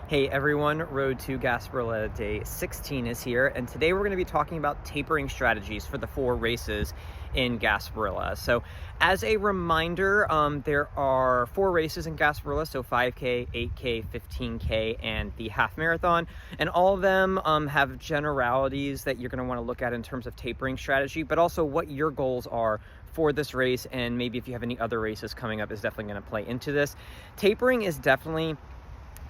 Hey everyone, Road to Gasparilla Day 16 is here, and today we're going to be talking about tapering strategies for the 4 races in Gasparilla. So as a reminder, there are 4 races in Gasparilla, so 5K, 8K, 15K, and the half marathon, and all of them have generalities that you're going to want to look at in terms of tapering strategy, but also what your goals are for this race, and maybe if you have any other races coming up is definitely going to play into this. Tapering is definitely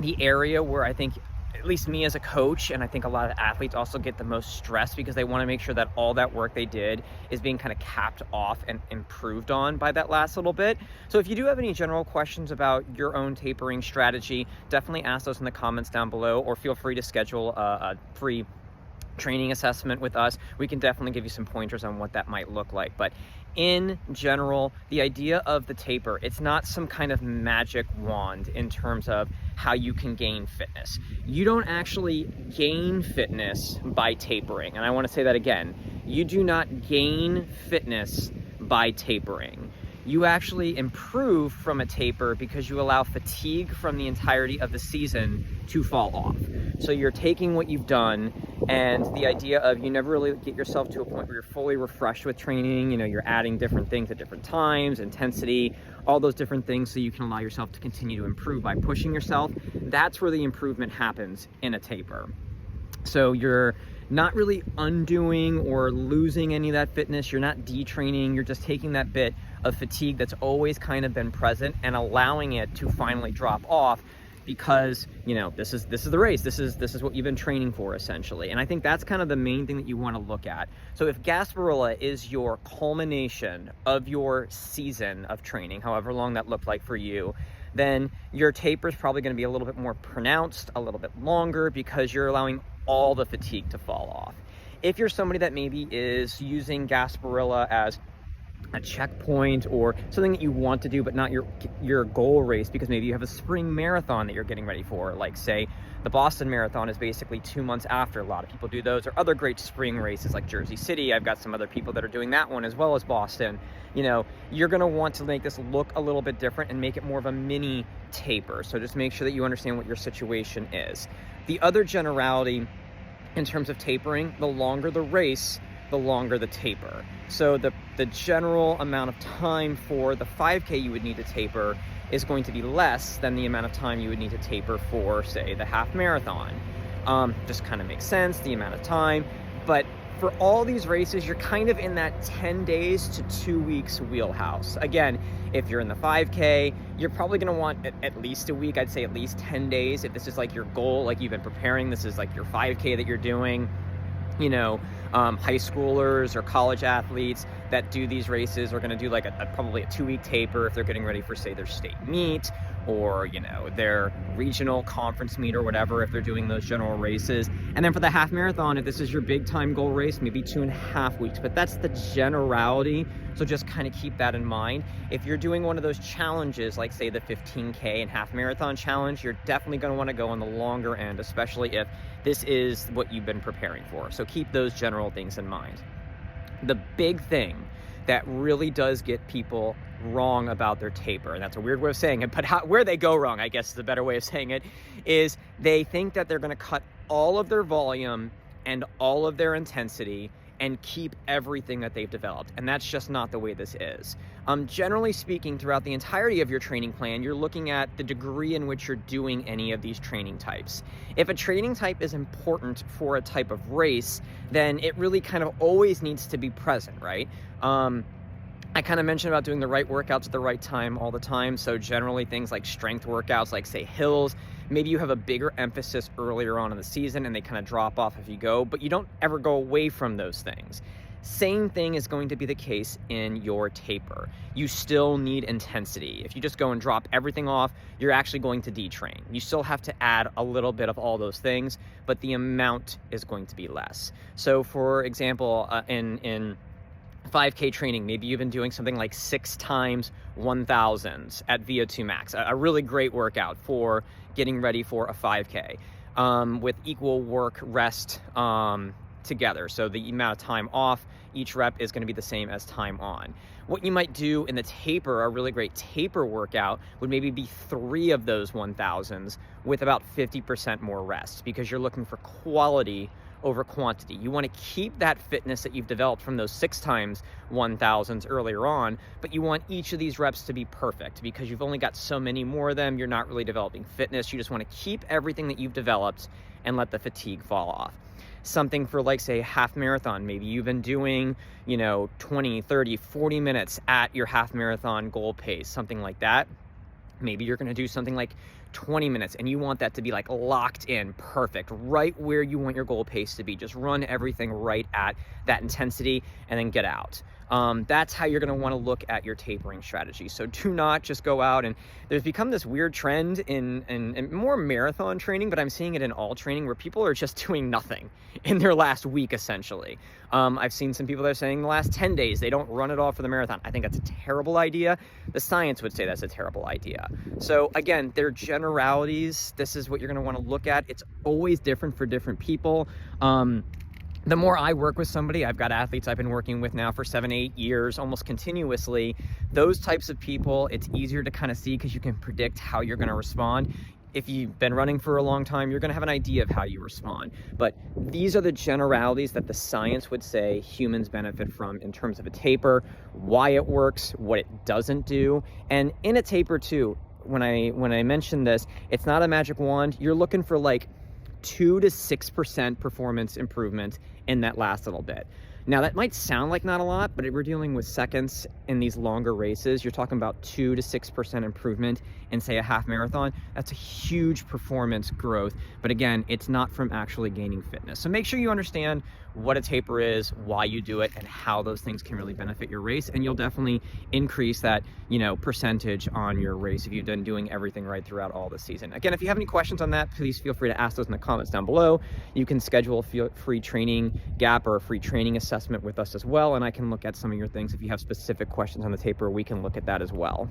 the area where I think, at least me as a coach, and I think a lot of athletes also get the most stress because they want to make sure that all that work they did is being kind of capped off and improved on by that last little bit. So if you do have any general questions about your own tapering strategy, definitely ask those in the comments down below, or feel free to schedule a free training assessment with us. We can definitely give you some pointers on what that might look like. But in general, the idea of the taper, it's not some kind of magic wand in terms of how you can gain fitness. You don't actually gain fitness by tapering. And I want to say that again. You do not gain fitness by tapering. You actually improve from a taper because you allow fatigue from the entirety of the season to fall off. So you're taking what you've done, and the idea of you never really get yourself to a point where you're fully refreshed with training. You know, you're adding different things at different times, intensity, all those different things, so you can allow yourself to continue to improve by pushing yourself. That's where the improvement happens in a taper. So you're not really undoing or losing any of that fitness. You're not detraining. You're just taking that bit of fatigue that's always kind of been present and allowing it to finally drop off, because, you know, this is the race. This is what you've been training for, essentially. And I think that's kind of the main thing that you want to look at. So if Gasparilla is your culmination of your season of training, however long that looked like for you, then your taper is probably going to be a little bit more pronounced, a little bit longer, because you're allowing all the fatigue to fall off. If you're somebody that maybe is using Gasparilla as a checkpoint or something that you want to do but not your goal race, because maybe you have a spring marathon that you're getting ready for, like say the Boston Marathon is basically 2 months after. A lot of people do those, or other great spring races like Jersey City. I've got some other people that are doing that one as well as Boston. You know, you're going to want to make this look a little bit different and make it more of a mini taper. So just make sure that you understand what your situation is. The other generality in terms of tapering, the longer the race, the longer the taper. So the general amount of time for the 5K you would need to taper is going to be less than the amount of time you would need to taper for, say, the half marathon. Just kind of makes sense, the amount of time. But for all these races, you're kind of in that 10 days to 2 weeks wheelhouse. Again, if you're in the 5K, you're probably going to want at least a week. I'd say at least 10 days. If this is like your goal, like you've been preparing, this is like your 5K that you're doing. You know, high schoolers or college athletes that do these races are going to do like probably a 2-week taper if they're getting ready for, say, their state meet, or, you know, their regional conference meet or whatever, if they're doing those general races. And then for the half marathon, if this is your big time goal race, maybe 2.5 weeks. But that's the generality, so just kind of keep that in mind. If you're doing one of those challenges, like say the 15K and half marathon challenge, you're definitely going to want to go on the longer end, especially if this is what you've been preparing for. So keep those general things in mind. The big thing that really does get people wrong about their taper, and that's a weird way of saying it, but where they go wrong, I guess is a better way of saying it, is they think that they're going to cut all of their volume and all of their intensity and keep everything that they've developed. And that's just not the way this is. Generally speaking, throughout the entirety of your training plan, you're looking at the degree in which you're doing any of these training types. If a training type is important for a type of race, then it really kind of always needs to be present, right? I kind of mentioned about doing the right workouts at the right time all the time. So generally things like strength workouts, like say hills, maybe you have a bigger emphasis earlier on in the season and they kind of drop off if you go, but you don't ever go away from those things. Same thing is going to be the case in your taper. You still need intensity. If you just go and drop everything off, you're actually going to detrain. You still have to add a little bit of all those things, but the amount is going to be less. So for example, in 5K training, maybe you've been doing something like 6 times 1000s at VO2 max, a really great workout for getting ready for a 5K, with equal work rest together. So the amount of time off each rep is going to be the same as time on. What you might do in the taper, a really great taper workout, would maybe be 3 of those 1000s with about 50% more rest, because you're looking for quality over quantity. You want to keep that fitness that you've developed from those 6 times 1000s earlier on, but you want each of these reps to be perfect, because you've only got so many more of them. You're not really developing fitness. You just want to keep everything that you've developed and let the fatigue fall off. Something for, like, say, half marathon. Maybe you've been doing, 20, 30, 40 minutes at your half marathon goal pace, something like that. Maybe you're going to do something like 20 minutes and you want that to be like locked in, perfect, right where you want your goal pace to be. Just run everything right at that intensity and then get out. That's how you're going to want to look at your tapering strategy. So do not just go out, and there's become this weird trend in more marathon training, but I'm seeing it in all training, where people are just doing nothing in their last week, essentially. I've seen some people that are saying the last 10 days, they don't run at all for the marathon. I think that's a terrible idea. The science would say that's a terrible idea. So again, they're generalities. This is what you're going to want to look at. It's always different for different people. The more I work with somebody, I've got athletes I've been working with now for 7-8 years, almost continuously. Those types of people, it's easier to kind of see, because you can predict how you're going to respond. If you've been running for a long time, you're going to have an idea of how you respond. But these are the generalities that the science would say humans benefit from in terms of a taper, why it works, what it doesn't do. And in a taper too, when I mentioned this, it's not a magic wand. You're looking for like 2 to 6% performance improvement in that last little bit. Now that might sound like not a lot, but if we're dealing with seconds in these longer races, you're talking about 2 to 6% improvement in, say, a half marathon. That's a huge performance growth. But again, it's not from actually gaining fitness. So make sure you understand what a taper is, why you do it, and how those things can really benefit your race. And you'll definitely increase that, percentage on your race if you've been doing everything right throughout all the season. Again, if you have any questions on that, please feel free to ask those in the comments down below. You can schedule a free training gap or a free training assessment with us as well, and I can look at some of your things. If you have specific questions on the taper, we can look at that as well.